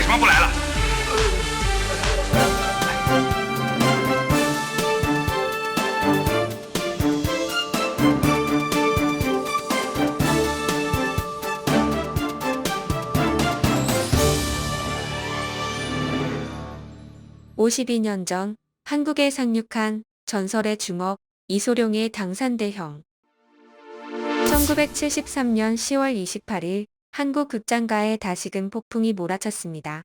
什么不来了？ 52년 전 한국에 상륙한 전설의 주먹 이소룡의 당산대형. 1973년 10월 28일 한국 극장가에 다시금 폭풍이 몰아쳤습니다.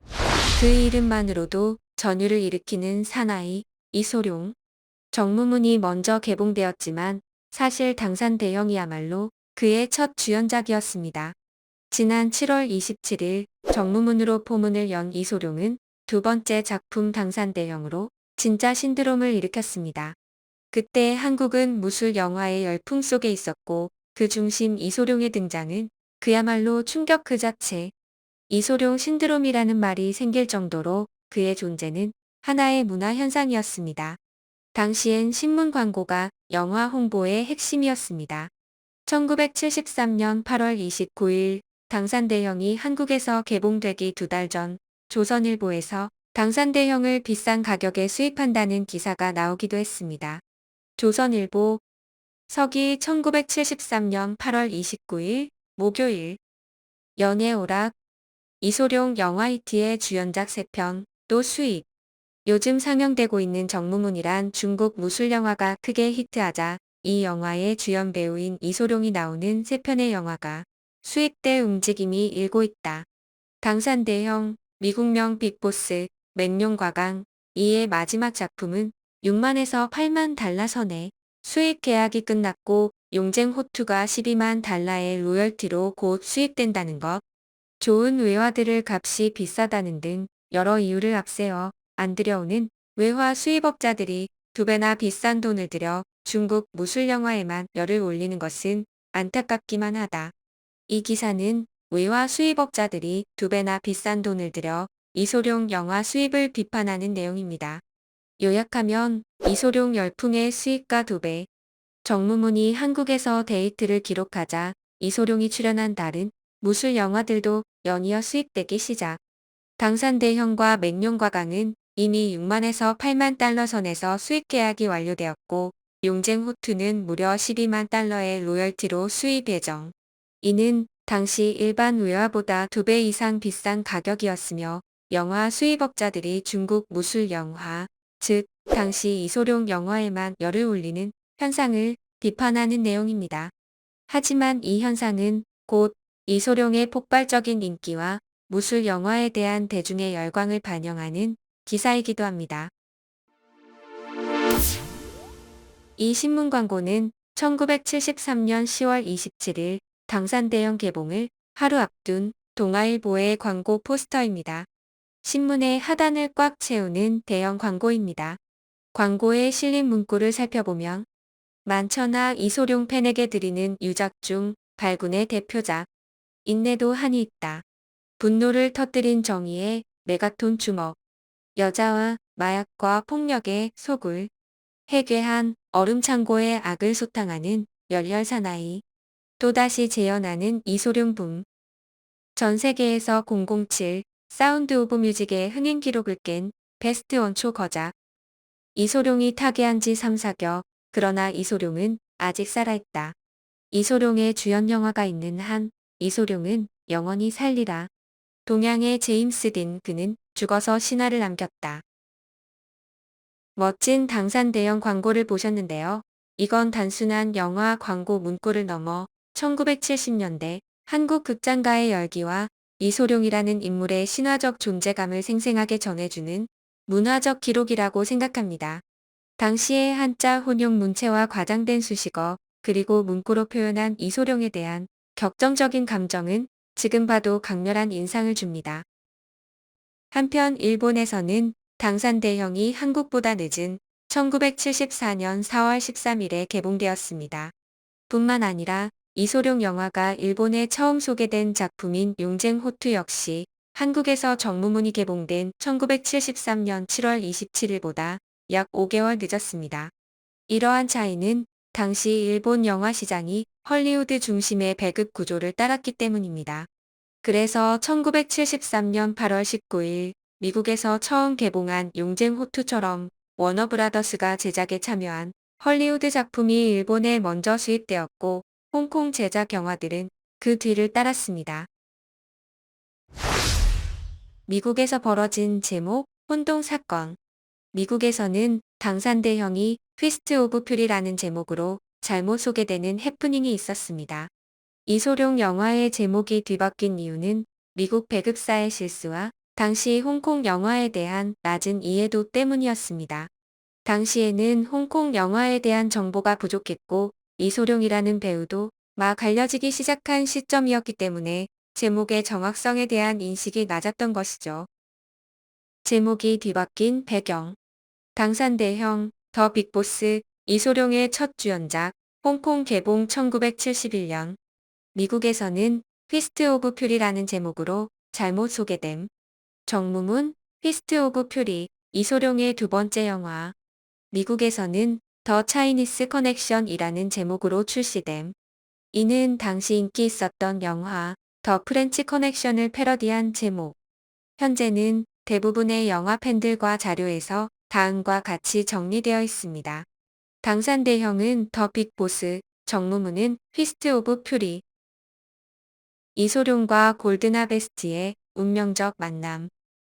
그 이름만으로도 전율을 일으키는 사나이 이소룡. 정무문이 먼저 개봉되었지만 사실 당산대형이야말로 그의 첫 주연작이었습니다. 지난 7월 27일 정무문으로 포문을 연 이소룡은 두 번째 작품 당산대형으로 진짜 신드롬을 일으켰습니다. 그때 한국은 무술 영화의 열풍 속에 있었고 그 중심 이소룡의 등장은 그야말로 충격 그 자체. 이소룡 신드롬이라는 말이 생길 정도로 그의 존재는 하나의 문화 현상이었습니다. 당시엔 신문 광고가 영화 홍보의 핵심이었습니다. 1973년 8월 29일 당산대형이 한국에서 개봉되기 두 달 전 조선일보에서 당산대형을 비싼 가격에 수입한다는 기사가 나오기도 했습니다. 조선일보 서기 1973년 8월 29일 목요일 연예오락 이소룡 영화 히트의 주연작 3편 또 수입. 요즘 상영되고 있는 정무문이란 중국 무술 영화가 크게 히트하자 이 영화의 주연 배우인 이소룡이 나오는 3편의 영화가 수입될 움직임이 일고 있다. 당산대형, 미국명 빅보스, 맹룡과강, 이의 마지막 작품은 6만에서 8만 달러 선에 수입 계약이 끝났고 용쟁 호투가 12만 달러의 로열티로 곧 수입된다는 것. 좋은 외화들을 값이 비싸다는 등 여러 이유를 앞세워 안 들여오는 외화 수입업자들이 2배나 비싼 돈을 들여 중국 무술 영화에만 열을 올리는 것은 안타깝기만 하다. 이 기사는 외화 수입업자들이 2배나 비싼 돈을 들여 이소룡 영화 수입을 비판하는 내용입니다. 요약하면 이소룡 열풍의 수입가 2배. 정무문이 한국에서 데이트를 기록하자 이소룡이 출연한 다른 무술 영화들도 연이어 수입되기 시작. 당산대형과 맹룡과강은 이미 6만에서 8만 달러 선에서 수입 계약이 완료되었고 용쟁 호투는 무려 12만 달러의 로열티로 수입 예정. 이는 당시 일반 외화보다 2배 이상 비싼 가격이었으며 영화 수입업자들이 중국 무술 영화, 즉 당시 이소룡 영화에만 열을 올리는 현상을 비판하는 내용입니다. 하지만 이 현상은 곧 이소룡의 폭발적인 인기와 무술 영화에 대한 대중의 열광을 반영하는 기사이기도 합니다. 이 신문 광고는 1973년 10월 27일 당산대형 개봉을 하루 앞둔 동아일보의 광고 포스터입니다. 신문의 하단을 꽉 채우는 대형 광고입니다. 광고에 실린 문구를 살펴보면 만천하 이소룡 팬에게 드리는 유작 중 발군의 대표작. 인내도 한이 있다. 분노를 터뜨린 정의의 메가톤 주먹. 여자와 마약과 폭력의 소굴. 해괴한 얼음창고의 악을 소탕하는 열혈 사나이. 또다시 재현하는 이소룡 붐. 전 세계에서 007 사운드 오브 뮤직의 흥행 기록을 깬 베스트 원초 거작. 이소룡이 타계한 지 3, 4겨. 그러나 이소룡은 아직 살아있다. 이소룡의 주연 영화가 있는 한 이소룡은 영원히 살리라. 동양의 제임스 딘 그는 죽어서 신화를 남겼다. 멋진 당산대형 광고를 보셨는데요. 이건 단순한 영화 광고 문구를 넘어 1970년대 한국 극장가의 열기와 이소룡이라는 인물의 신화적 존재감을 생생하게 전해주는 문화적 기록이라고 생각합니다. 당시의 한자 혼용 문체와 과장된 수식어 그리고 문구로 표현한 이소룡에 대한 격정적인 감정은 지금 봐도 강렬한 인상을 줍니다. 한편 일본에서는 당산대형이 한국보다 늦은 1974년 4월 13일에 개봉되었습니다. 뿐만 아니라 이소룡 영화가 일본에 처음 소개된 작품인 용쟁 호투 역시 한국에서 정무문이 개봉된 1973년 7월 27일보다 약 5개월 늦었습니다. 이러한 차이는 당시 일본 영화 시장이 헐리우드 중심의 배급 구조를 따랐기 때문입니다. 그래서 1973년 8월 19일 미국에서 처음 개봉한 용쟁 호투처럼 워너브라더스가 제작에 참여한 헐리우드 작품이 일본에 먼저 수입되었고 홍콩 제작 영화들은 그 뒤를 따랐습니다. 미국에서 벌어진 제목 혼동 사건. 미국에서는 당산대형이 피스트 오브 퓨리라는 제목으로 잘못 소개되는 해프닝이 있었습니다. 이소룡 영화의 제목이 뒤바뀐 이유는 미국 배급사의 실수와 당시 홍콩 영화에 대한 낮은 이해도 때문이었습니다. 당시에는 홍콩 영화에 대한 정보가 부족했고 이소룡이라는 배우도 막 알려지기 시작한 시점이었기 때문에 제목의 정확성에 대한 인식이 낮았던 것이죠. 제목이 뒤바뀐 배경. 당산대형, 더 빅보스, 이소룡의 첫 주연작, 홍콩 개봉 1971년. 미국에서는 피스트 오브 퓨리라는 제목으로 잘못 소개됨. 정무문, 피스트 오브 퓨리, 이소룡의 두 번째 영화. 미국에서는 더 차이니스 커넥션이라는 제목으로 출시됨. 이는 당시 인기 있었던 영화 더 프렌치 커넥션을 패러디한 제목. 현재는 대부분의 영화 팬들과 자료에서 다음과 같이 정리되어 있습니다. 당산대형은 더 빅보스, 정무문은 피스트 오브 퓨리. 이소룡과 골든하베스트의 운명적 만남.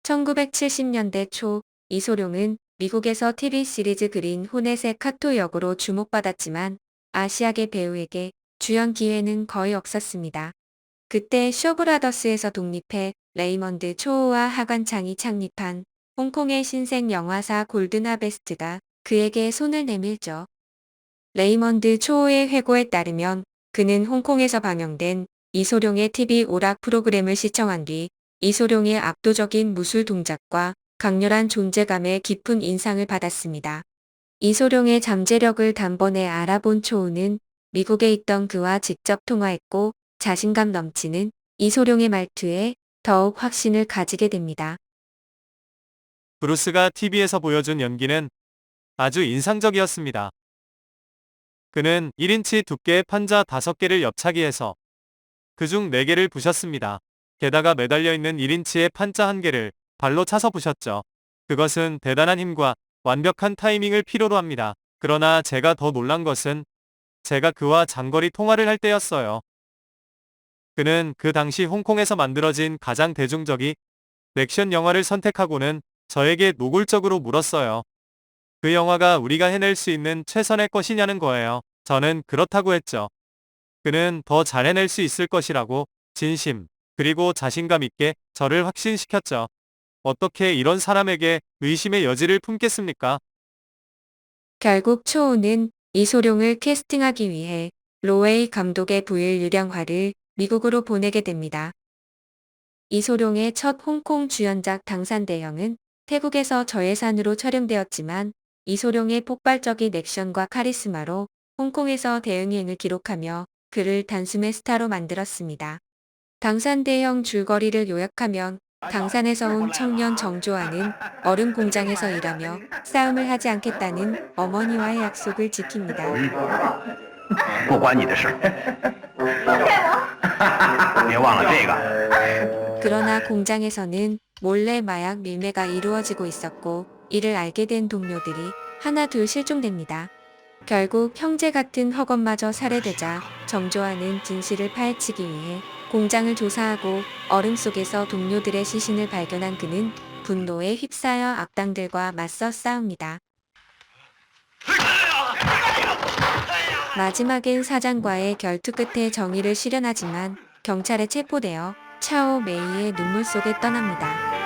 1970년대 초 이소룡은 미국에서 TV 시리즈 그린 호넷의 카토 역으로 주목받았지만 아시아계 배우에게 주연 기회는 거의 없었습니다. 그때 쇼브라더스에서 독립해 레이먼드 초우와 하관창이 창립한 홍콩의 신생 영화사 골든하베스트가 그에게 손을 내밀죠. 레이먼드 초우의 회고에 따르면 그는 홍콩에서 방영된 이소룡의 TV 오락 프로그램을 시청한 뒤 이소룡의 압도적인 무술 동작과 강렬한 존재감에 깊은 인상을 받았습니다. 이소룡의 잠재력을 단번에 알아본 초우는 미국에 있던 그와 직접 통화했고 자신감 넘치는 이소룡의 말투에 더욱 확신을 가지게 됩니다. 브루스가 TV에서 보여준 연기는 아주 인상적이었습니다. 그는 1인치 두께의 판자 5개를 옆차기해서 그중 4개를 부셨습니다. 게다가 매달려 있는 1인치의 판자 1개를 발로 차서 부셨죠. 그것은 대단한 힘과 완벽한 타이밍을 필요로 합니다. 그러나 제가 더 놀란 것은 제가 그와 장거리 통화를 할 때였어요. 그는 그 당시 홍콩에서 만들어진 가장 대중적인 액션 영화를 선택하고는 저에게 노골적으로 물었어요. 그 영화가 우리가 해낼 수 있는 최선의 것이냐는 거예요. 저는 그렇다고 했죠. 그는 더 잘 해낼 수 있을 것이라고 진심, 그리고 자신감 있게 저를 확신시켰죠. 어떻게 이런 사람에게 의심의 여지를 품겠습니까? 결국 초우는 이소룡을 캐스팅하기 위해 로웨이 감독의 부일 유령화를 미국으로 보내게 됩니다. 이소룡의 첫 홍콩 주연작 당산대형은 태국에서 저예산으로 촬영되었지만 이소룡의 폭발적인 액션과 카리스마로 홍콩에서 대응행을 기록하며 그를 단숨에 스타로 만들었습니다. 당산대형 줄거리를 요약하면 당산에서 온 청년 정조아는 얼음 공장에서 일하며 싸움을 하지 않겠다는 어머니와의 약속을 지킵니다. 不关你的事。别忘了这个。 그러나 공장에서는 몰래 마약 밀매가 이루어지고 있었고 이를 알게 된 동료들이 하나 둘 실종됩니다. 결국 형제 같은 허건마저 살해되자 정조아는 진실을 파헤치기 위해 공장을 조사하고 얼음 속에서 동료들의 시신을 발견한 그는 분노에 휩싸여 악당들과 맞서 싸웁니다. 마지막엔 사장과의 결투 끝에 정의를 실현하지만 경찰에 체포되어 차오 메이의 눈물 속에 떠납니다.